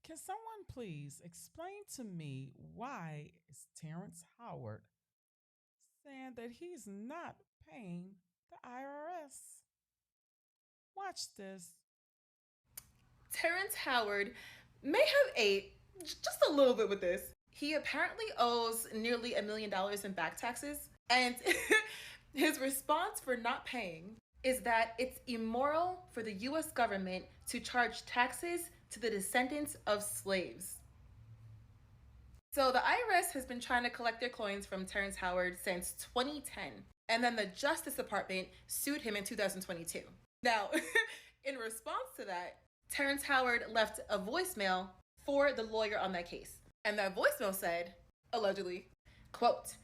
Can someone please explain to me why is Terrence Howard saying that he's not paying the IRS? Watch this. Terrence Howard may have ate just a little bit with this. He apparently owes nearly $1 million in back taxes, and his response for not paying is that it's immoral for the US government to charge taxes to the descendants of slaves. So the IRS has been trying to collect their coins from Terrence Howard since 2010. And then the Justice Department sued him in 2022. Now, in response to that, Terrence Howard left a voicemail for the lawyer on that case. And that voicemail said, allegedly, quote,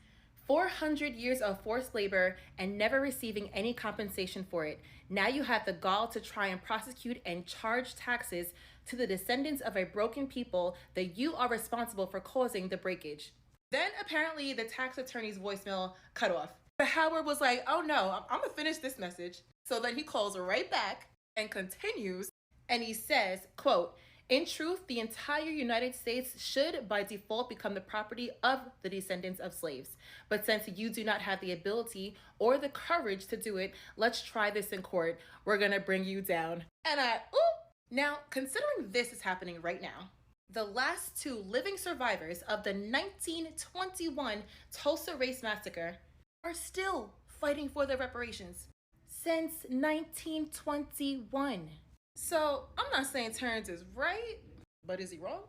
400 years of forced labor and never receiving any compensation for it. Now you have the gall to try and prosecute and charge taxes to the descendants of a broken people that you are responsible for causing the breakage. Then apparently the tax attorney's voicemail cut off. But Howard was like, oh no, I'm gonna finish this message. So then he calls right back and continues, and he says, quote, in truth, the entire United States should by default become the property of the descendants of slaves. But since you do not have the ability or the courage to do it, let's try this in court. We're gonna bring you down. And now, considering this is happening right now, the last two living survivors of the 1921 Tulsa Race Massacre are still fighting for their reparations since 1921. So I'm not saying Terrence is right, but is he wrong?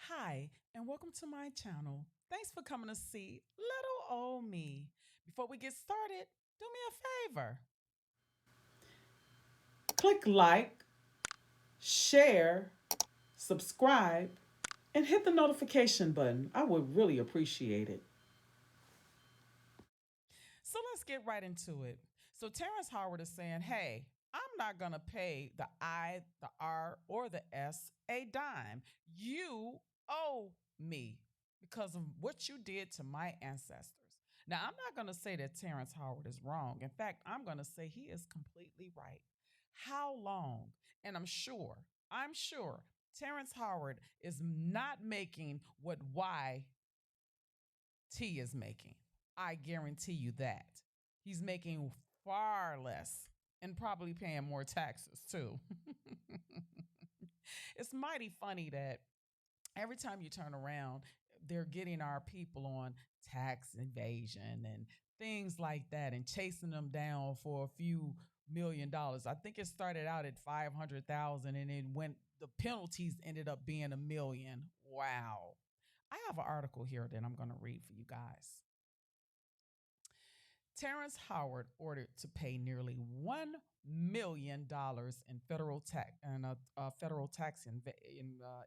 Hi, and welcome to my channel. Thanks for coming to see little old me. Before we get started, do me a favor. Click like, share, subscribe, and hit the notification button. I would really appreciate it. So let's get right into it. So Terrence Howard is saying, hey, I'm not going to pay the I, the R, or the S a dime. You owe me because of what you did to my ancestors. Now, I'm not going to say that Terrence Howard is wrong. In fact, I'm going to say he is completely right. How long? And I'm sure Terrence Howard is not making what YT is making. I guarantee you that. He's making far less and probably paying more taxes too. It's mighty funny that every time you turn around, they're getting our people on tax evasion and things like that and chasing them down for a few $1 million. I think it started out at 500,000 and it went the penalties ended up being 1 million. Wow. I have an article here that I'm going to read for you guys. Terrence Howard ordered to pay nearly $1 million in federal tax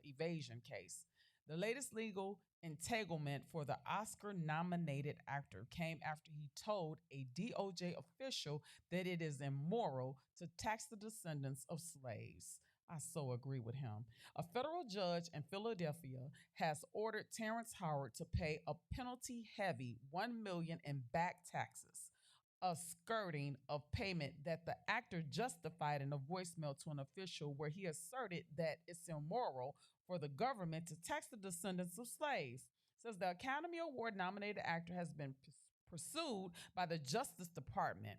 evasion case. The latest legal entanglement for the Oscar-nominated actor came after he told a DOJ official that it is immoral to tax the descendants of slaves. I so agree with him. A federal judge in Philadelphia has ordered Terrence Howard to pay a penalty-heavy $1 million in back taxes, a skirting of payment that the actor justified in a voicemail to an official where he asserted that it's immoral for the government to tax the descendants of slaves. Says the Academy Award nominated actor has been pursued by the Justice Department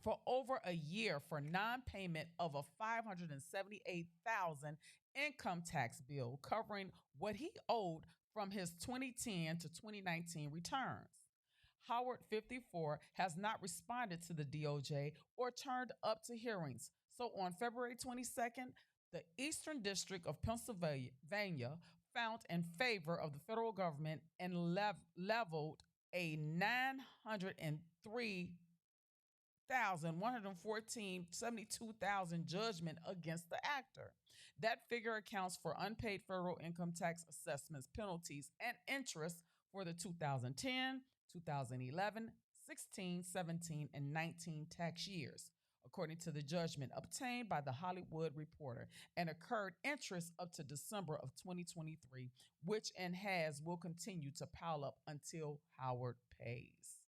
for over a year for non-payment of a 578,000 income tax bill covering what he owed from his 2010 to 2019 returns. Howard, 54, has not responded to the DOJ or turned up to hearings. So on February 22nd, the Eastern District of Pennsylvania found in favor of the federal government and leveled a $903 judgment against the actor. That figure accounts for unpaid federal income tax assessments, penalties, and interest for the 2010, 2011, 16, 17, and 19 tax years, according to the judgment obtained by the Hollywood Reporter, and occurred interest up to December of 2023, which and has will continue to pile up until Howard pays.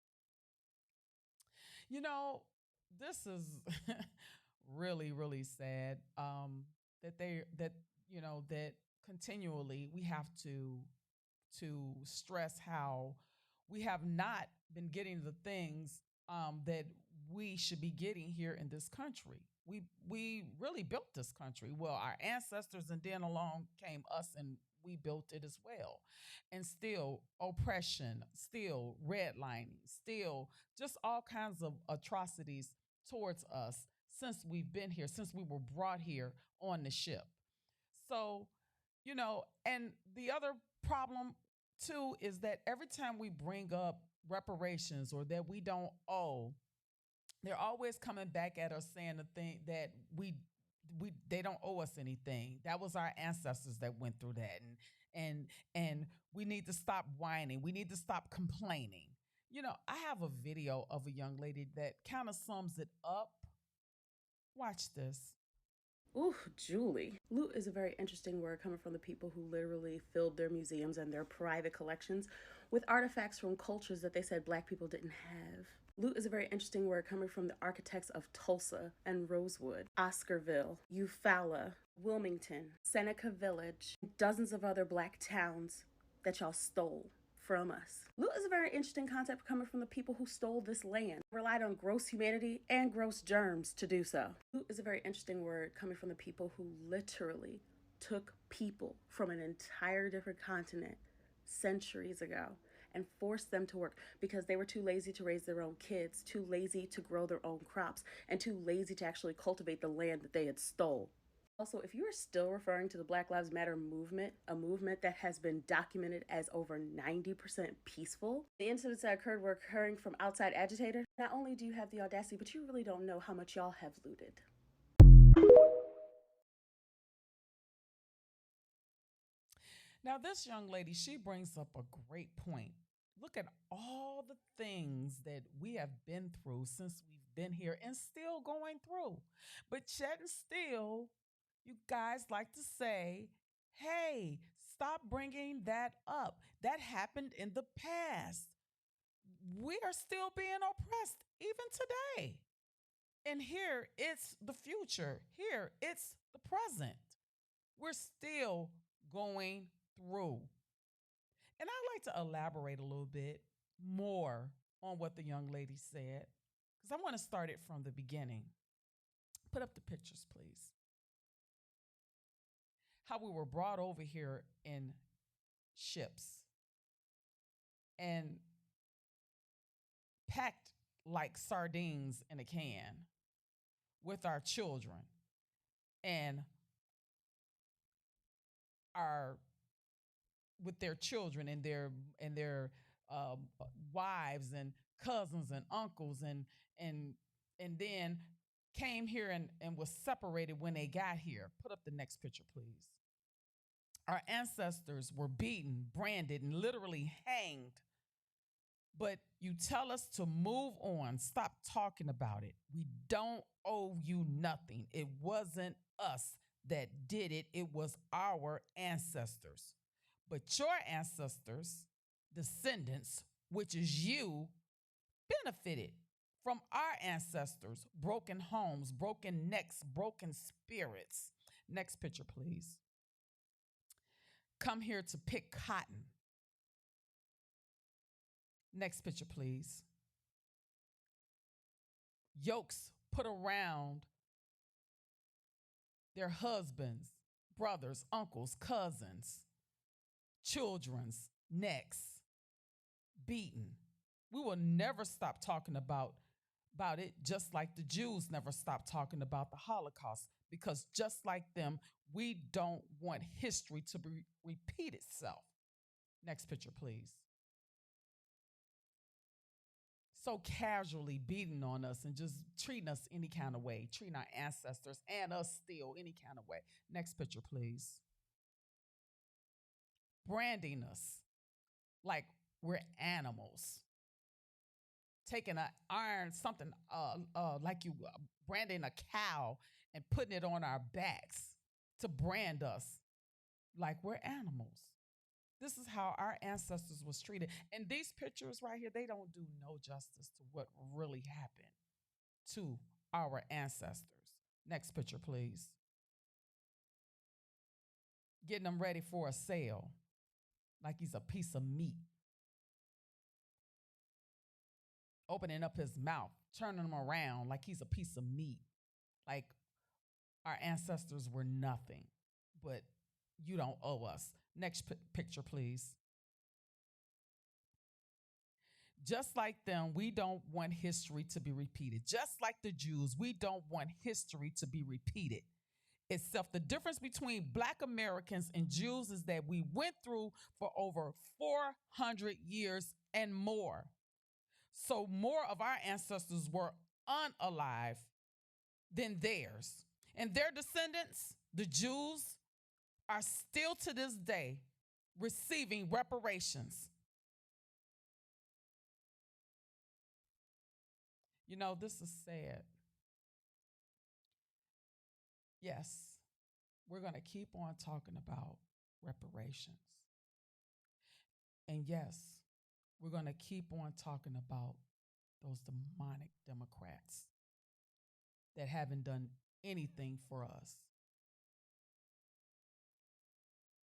You know, this is really, really sad. That that continually we have to stress how we have not been getting the things that we should be getting here in this country. We really built this country. Well, our ancestors, and then along came us, and we built it as well. And still oppression, still redlining, still just all kinds of atrocities towards us since we've been here, since we were brought here on the ship. So, and the other problem too is that every time we bring up reparations or that we don't owe, they're always coming back at us saying the thing that we they don't owe us anything. That was our ancestors that went through that, and we need to stop whining. We need to stop complaining. I have a video of a young lady that kind of sums it up. Watch this. Ooh, Julie. Loot is a very interesting word coming from the people who literally filled their museums and their private collections with artifacts from cultures that they said Black people didn't have. Loot is a very interesting word coming from the architects of Tulsa and Rosewood, Oscarville, Eufaula, Wilmington, Seneca Village, and dozens of other Black towns that y'all stole from us. Loot is a very interesting concept coming from the people who stole this land, relied on gross humanity and gross germs to do so. Loot is a very interesting word coming from the people who literally took people from an entire different continent centuries ago and forced them to work because they were too lazy to raise their own kids, too lazy to grow their own crops, and too lazy to actually cultivate the land that they had stole. Also, if you are still referring to the Black Lives Matter movement, a movement that has been documented as over 90% peaceful, the incidents that occurred were occurring from outside agitators, not only do you have the audacity, but you really don't know how much y'all have looted. Now, this young lady, she brings up a great point. Look at all the things that we have been through since we've been here and still going through. But yet and still, you guys like to say, hey, stop bringing that up. That happened in the past. We are still being oppressed even today. And here it's the future. Here it's the present. We're still going through. And I'd like to elaborate a little bit more on what the young lady said, because I want to start it from the beginning. Put up the pictures, please. How we were brought over here in ships and packed like sardines in a can with our children and our with their children and their wives and cousins and uncles and then came here and was separated when they got here. Put up the next picture, please. Our ancestors were beaten, branded, and literally hanged. But you tell us to move on, stop talking about it. We don't owe you nothing. It wasn't us that did it, it was our ancestors. But your ancestors, descendants, which is you, benefited from our ancestors' broken homes, broken necks, broken spirits. Next picture, please. Come here to pick cotton. Next picture, please. Yokes put around their husbands, brothers, uncles, cousins, children's necks, beaten. We will never stop talking about it, just like the Jews never stopped talking about the Holocaust, because just like them, we don't want history to repeat itself. Next picture, please. so casually beating on us and just treating us any kind of way, treating our ancestors and us still any kind of way. Next picture, please. Branding us like we're animals. Taking an iron, something like you branding a cow and putting it on our backs to brand us like we're animals. This is how our ancestors was treated. And these pictures right here, they don't do no justice to what really happened to our ancestors. Next picture, please. Getting them ready for a sale like he's a piece of meat. Opening up his mouth, turning him around like he's a piece of meat. Like our ancestors were nothing, but you don't owe us. Next picture, please. Just like them, we don't want history to be repeated. Just like the Jews, we don't want history to be repeated. Itself, the difference between Black Americans and Jews is that we went through for over 400 years and more. So more of our ancestors were unalive than theirs. And their descendants, the Jews, are still to this day receiving reparations. You know, this is sad. Yes, we're going to keep on talking about reparations. And yes, we're going to keep on talking about those demonic Democrats that haven't done anything for us.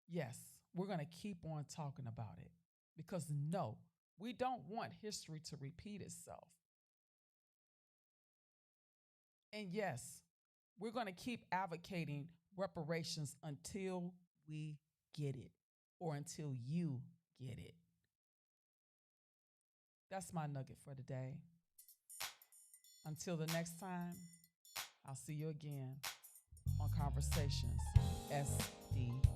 Yes, we're going to keep on talking about it because no, we don't want history to repeat itself. And yes, we're going to keep advocating reparations until we get it or until you get it. That's my nugget for today. Until the next time, I'll see you again on Conversations SD.